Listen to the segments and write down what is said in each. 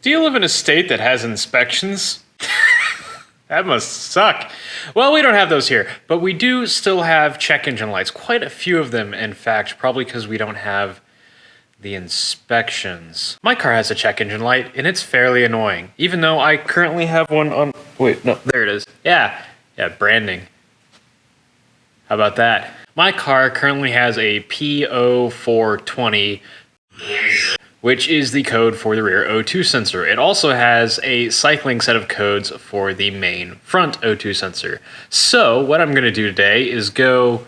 Do you live in a state that has inspections? That must suck. Well, we don't have those here, but we do still have check engine lights. Quite a few of them, in fact, probably because we don't have the inspections. My car has a check engine light, and it's fairly annoying, even though I currently have one on... Wait, no, there it is. Yeah, branding. How about that? My car currently has a P0420, which is the code for the rear O2 sensor. It also has a cycling set of codes for the main front O2 sensor. So what I'm gonna do today is go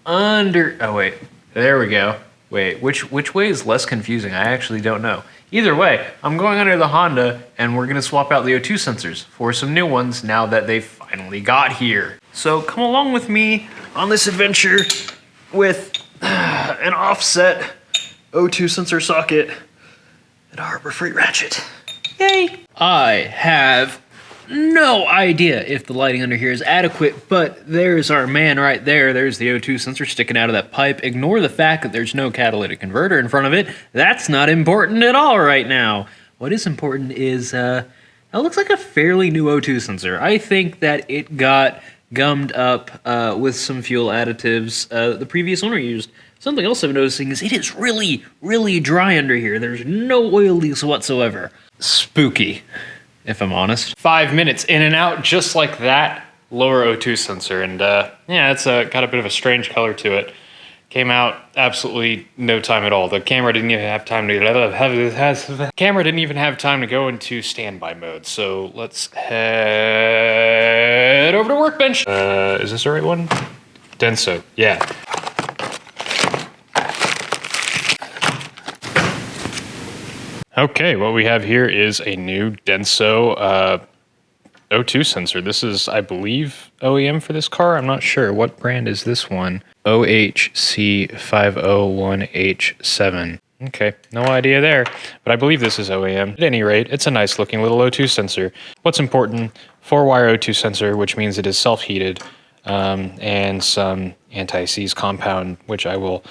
under, oh wait, there we go. Wait, which way is less confusing? I actually don't know. Either way, I'm going under the Honda and we're gonna swap out the O2 sensors for some new ones now that they finally got here. So come along with me on this adventure with an offset O2 sensor socket and a Harbor Freight ratchet. Yay! I have no idea if the lighting under here is adequate, but there's our man right there. There's the O2 sensor sticking out of that pipe. Ignore the fact that there's no catalytic converter in front of it. That's not important at all right now. What is important is, that looks like a fairly new O2 sensor. I think that it got gummed up with some fuel additives the previous owner used. Something else I'm noticing is it is really, really dry under here. There's no oil leaks whatsoever. Spooky, if I'm honest. 5 minutes in and out, just like that lower O2 sensor. And yeah, it's got a bit of a strange color to it. Came out absolutely no time at all. The camera didn't even have time to go into standby mode. So let's head over to workbench. Is this the right one? Denso, yeah. Okay, what we have here is a new Denso O2 sensor. This is, I believe, OEM for this car. I'm not sure. What brand is this one? OHC501H7. Okay, no idea there, but I believe this is OEM. At any rate, it's a nice looking little O2 sensor. What's important, 4-wire O2 sensor, which means it is self-heated, and some anti-seize compound, which I will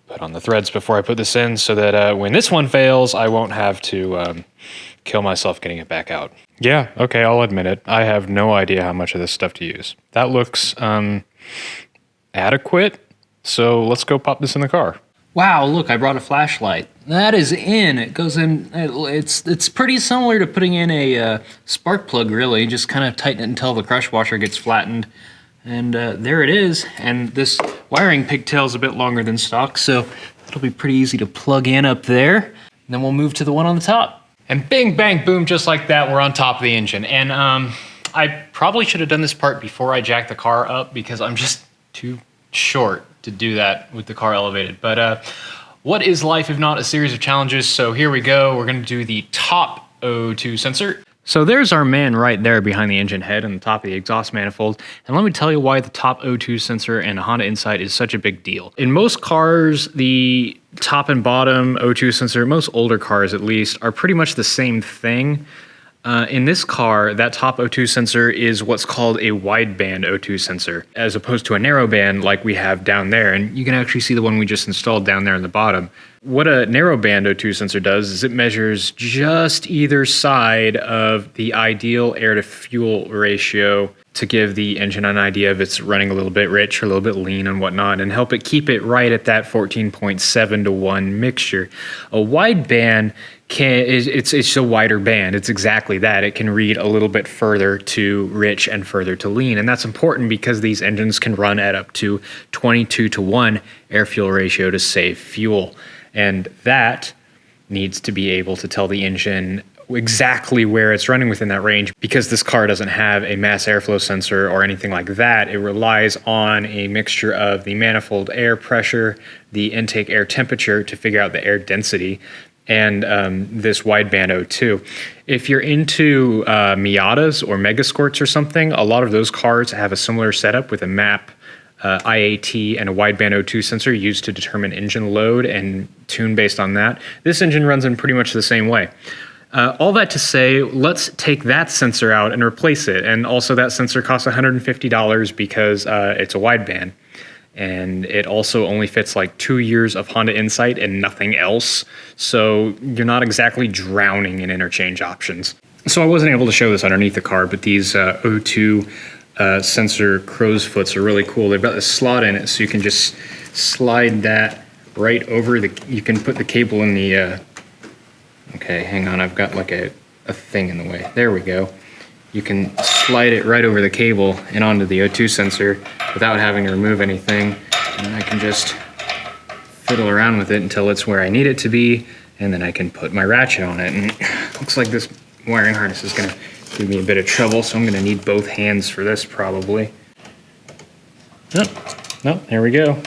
put on the threads before I put this in so that when this one fails, I won't have to kill myself getting it back out. Yeah, okay, I'll admit it. I have no idea how much of this stuff to use. That looks adequate, so let's go pop this in the car. Wow, look, I brought a flashlight. That is in. It goes in. It's pretty similar to putting in a spark plug, really. Just kind of tighten it until the crush washer gets flattened. And there it is. And this wiring pigtail is a bit longer than stock, so it'll be pretty easy to plug in up there. And then we'll move to the one on the top. And bing, bang, boom, just like that, we're on top of the engine. And I probably should have done this part before I jacked the car up because I'm just too short to do that with the car elevated. But what is life if not a series of challenges? So here we go. We're gonna do the top O2 sensor. So there's our man right there behind the engine head and the top of the exhaust manifold. And let me tell you why the top O2 sensor and a Honda Insight is such a big deal. In most cars, the top and bottom O2 sensor, most older cars at least, are pretty much the same thing. In this car, that top O2 sensor is what's called a wideband O2 sensor, as opposed to a narrowband like we have down there. And you can actually see the one we just installed down there in the bottom. What a narrowband O2 sensor does is it measures just either side of the ideal air-to-fuel ratio to give the engine an idea if it's running a little bit rich or a little bit lean and whatnot, and help it keep it right at that 14.7:1 mixture. A wideband it's a wider band. It's exactly that. It can read a little bit further to rich and further to lean. And that's important because these engines can run at up to 22:1 air-fuel ratio to save fuel. And that needs to be able to tell the engine exactly where it's running within that range. Because this car doesn't have a mass airflow sensor or anything like that, it relies on a mixture of the manifold air pressure, the intake air temperature to figure out the air density, and this wideband O2. If you're into Miatas or Megascorts or something, a lot of those cars have a similar setup with a MAP, IAT, and a wideband O2 sensor used to determine engine load and tune based on that. This engine runs in pretty much the same way. All that to say, let's take that sensor out and replace it. And also that sensor costs $150 because it's a wideband. and it also only fits like 2 years of Honda Insight and nothing else. So you're not exactly drowning in interchange options. So I wasn't able to show this underneath the car, but these O2 sensor crow's foots are really cool. They've got this slot in it, so you can just slide that right over you can put the cable in the, okay, hang on, I've got like a thing in the way. There we go. You can slide it right over the cable and onto the O2 sensor without having to remove anything. And I can just fiddle around with it until it's where I need it to be, and then I can put my ratchet on it. And it looks like this wiring harness is gonna give me a bit of trouble, so I'm gonna need both hands for this probably. No, there we go.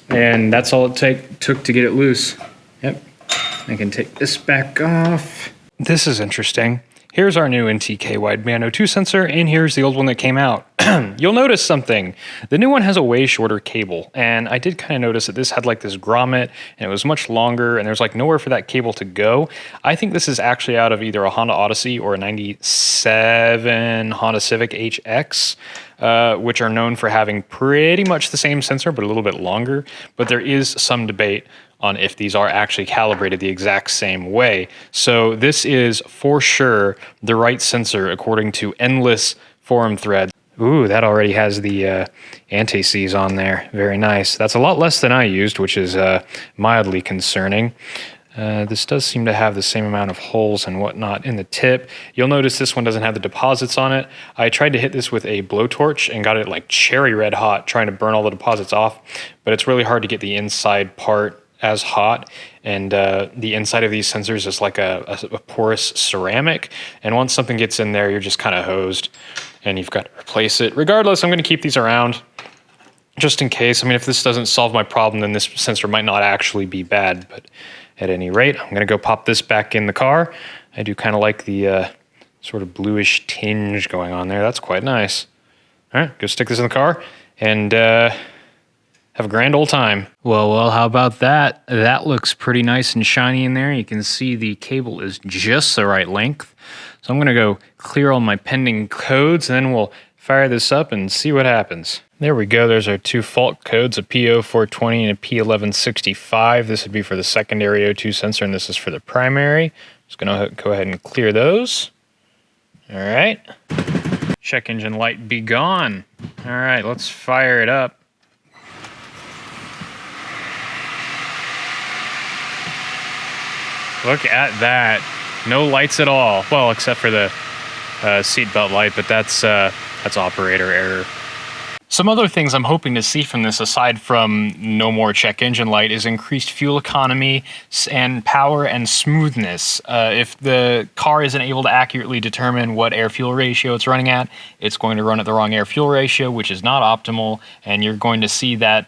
And that's all it took to get it loose. Yep, I can take this back off. This is interesting. Here's our new NTK wideband O2 sensor, and here's the old one that came out. You'll notice something. The new one has a way shorter cable, and I did kind of notice that this had like this grommet, and it was much longer, and there's like nowhere for that cable to go. I think this is actually out of either a Honda Odyssey or a 97 Honda Civic HX, which are known for having pretty much the same sensor, but a little bit longer. But there is some debate on if these are actually calibrated the exact same way. So this is for sure the right sensor according to endless forum threads. Ooh, that already has the anti-seize on there. Very nice. That's a lot less than I used, which is mildly concerning. This does seem to have the same amount of holes and whatnot in the tip. You'll notice this one doesn't have the deposits on it. I tried to hit this with a blowtorch and got it like cherry red hot, trying to burn all the deposits off, but it's really hard to get the inside part as hot, and the inside of these sensors is like a porous ceramic, and once something gets in there, you're just kind of hosed, and you've got to replace it. Regardless, I'm going to keep these around just in case. I mean, if this doesn't solve my problem, then this sensor might not actually be bad, but at any rate, I'm going to go pop this back in the car. I do kind of like the sort of bluish tinge going on there. That's quite nice. All right, go stick this in the car, and have a grand old time. Well, how about that? That looks pretty nice and shiny in there. You can see the cable is just the right length. So I'm gonna go clear all my pending codes, and then we'll fire this up and see what happens. There we go, there's our two fault codes, a P0420 and a P1165. This would be for the secondary O2 sensor, and this is for the primary. Just gonna go ahead and clear those. All right. Check engine light be gone. All right, let's fire it up. Look at that. No lights at all. Well, except for the seatbelt light, but that's operator error. Some other things I'm hoping to see from this, aside from no more check engine light, is increased fuel economy and power and smoothness. If the car isn't able to accurately determine what air-fuel ratio it's running at, it's going to run at the wrong air-fuel ratio, which is not optimal, and you're going to see that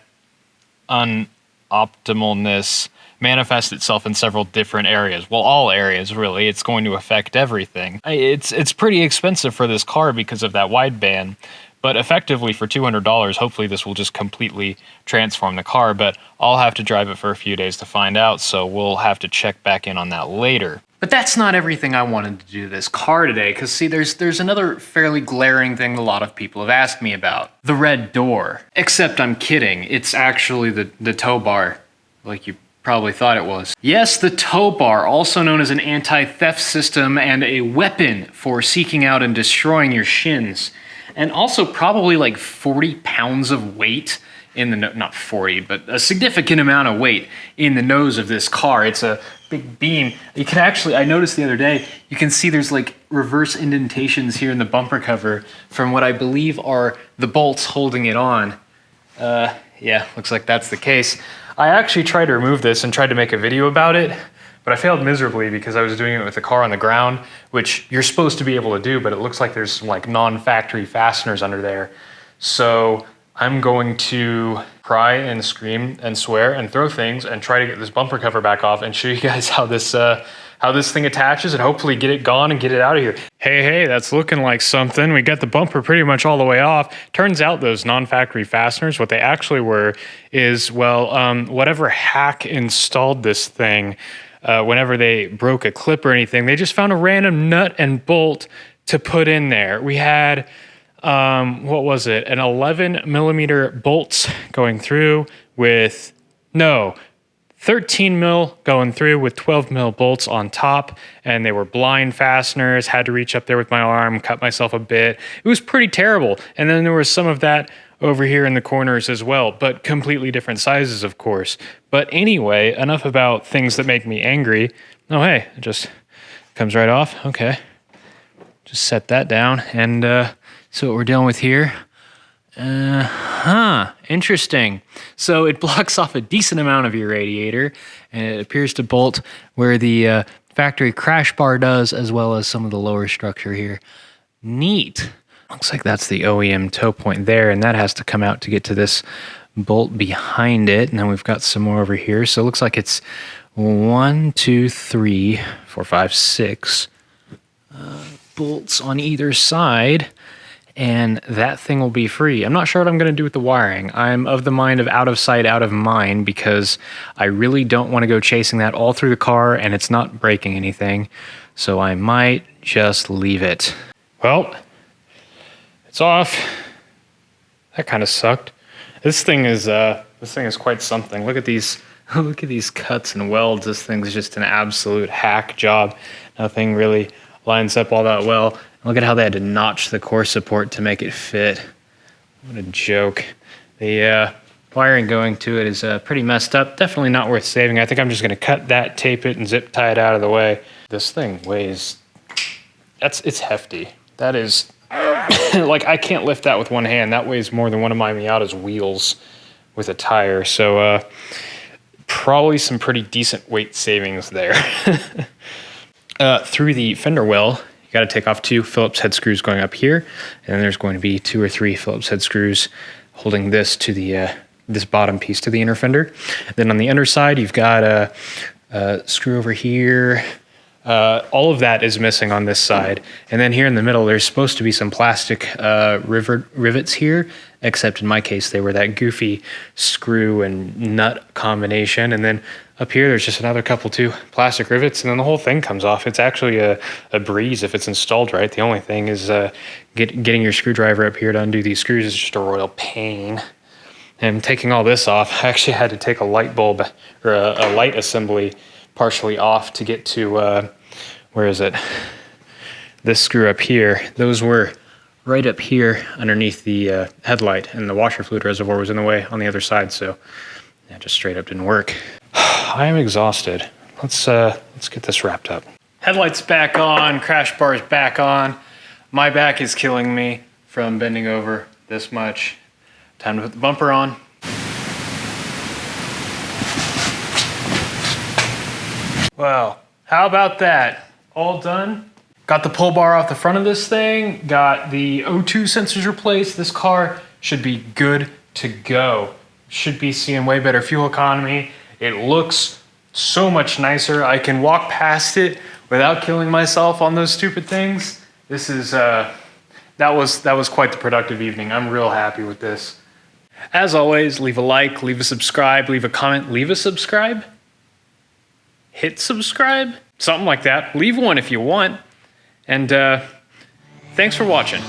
unoptimalness manifest itself in several different areas. Well, all areas, really. It's going to affect everything. It's pretty expensive for this car because of that wideband, but effectively for $200, hopefully this will just completely transform the car, but I'll have to drive it for a few days to find out, so we'll have to check back in on that later. But that's not everything I wanted to do to this car today, because see, there's another fairly glaring thing a lot of people have asked me about. The red door. Except I'm kidding. It's actually the tow bar, like you probably thought it was. Yes, the tow bar, also known as an anti-theft system and a weapon for seeking out and destroying your shins. And also probably like 40 pounds of weight in the, not 40, but a significant amount of weight in the nose of this car. It's a big beam. You can actually, I noticed the other day, you can see there's like reverse indentations here in the bumper cover from what I believe are the bolts holding it on. Yeah, looks like that's the case. I actually tried to remove this and tried to make a video about it, but I failed miserably because I was doing it with the car on the ground, which you're supposed to be able to do, but it looks like there's some like non-factory fasteners under there. So I'm going to cry and scream and swear and throw things and try to get this bumper cover back off and show you guys how this thing attaches and hopefully get it gone and get it out of here. Hey, that's looking like something. We got the bumper pretty much all the way off. Turns out those non-factory fasteners, what they actually were is, well, whatever hack installed this thing, whenever they broke a clip or anything, they just found a random nut and bolt to put in there. We had what was it? An 11 millimeter bolts going through with, no, 13 mil going through with 12 mil bolts on top, and they were blind fasteners. Had to reach up there with my arm, cut myself a bit. It was pretty terrible. And then there was some of that over here in the corners as well, but completely different sizes, of course. But anyway, enough about things that make me angry. Oh, hey, it just comes right off. Okay. Just set that down and see what we're dealing with here. Interesting. So it blocks off a decent amount of your radiator, and it appears to bolt where the factory crash bar does, as well as some of the lower structure here. Neat. Looks like that's the OEM toe point there, and that has to come out to get to this bolt behind it. And then we've got some more over here. So it looks like it's 1, 2, 3, 4, 5, 6 bolts on either side. And that thing will be free. I'm not sure what I'm going to do with the wiring. I'm of the mind of out of sight, out of mind, because I really don't want to go chasing that all through the car, and it's not breaking anything. So I might just leave it. Well, it's off. That kind of sucked. This thing is quite something. Look at these cuts and welds. This thing's just an absolute hack job. Nothing really lines up all that well. Look at how they had to notch the core support to make it fit. What a joke. The wiring going to it is pretty messed up. Definitely not worth saving. I think I'm just going to cut that, tape it, and zip tie it out of the way. This thing weighs... It's hefty. That is... like, I can't lift that with one hand. That weighs more than one of my Miata's wheels with a tire. So, probably some pretty decent weight savings there. Through the fender well, you got to take off 2 Phillips head screws going up here, and then there's going to be 2 or 3 Phillips head screws holding this to the this bottom piece to the inner fender. Then on the underside, you've got a screw over here. All of that is missing on this side, and then here in the middle, there's supposed to be some plastic rivets here. Except in my case, they were that goofy screw and nut combination, and then up here, there's just another couple 2 plastic rivets, and then the whole thing comes off. It's actually a breeze if it's installed right. The only thing is getting your screwdriver up here to undo these screws is just a royal pain. And taking all this off, I actually had to take a light bulb or a light assembly partially off to get to, where is it? This screw up here. Those were right up here underneath the headlight, and the washer fluid reservoir was in the way on the other side, so yeah, just straight up didn't work. I am exhausted. Let's get this wrapped up. Headlights back on, crash bars back on. My back is killing me from bending over this much. Time to put the bumper on. Well, how about that? All done. Got the pull bar off the front of this thing, got the O2 sensors replaced. This car should be good to go. Should be seeing way better fuel economy. It looks so much nicer. I can walk past it without killing myself on those stupid things. This is, that was quite the productive evening. I'm real happy with this. As always, leave a like, leave a subscribe, leave a comment, leave a subscribe. Hit subscribe, something like that. Leave one if you want. And thanks for watching.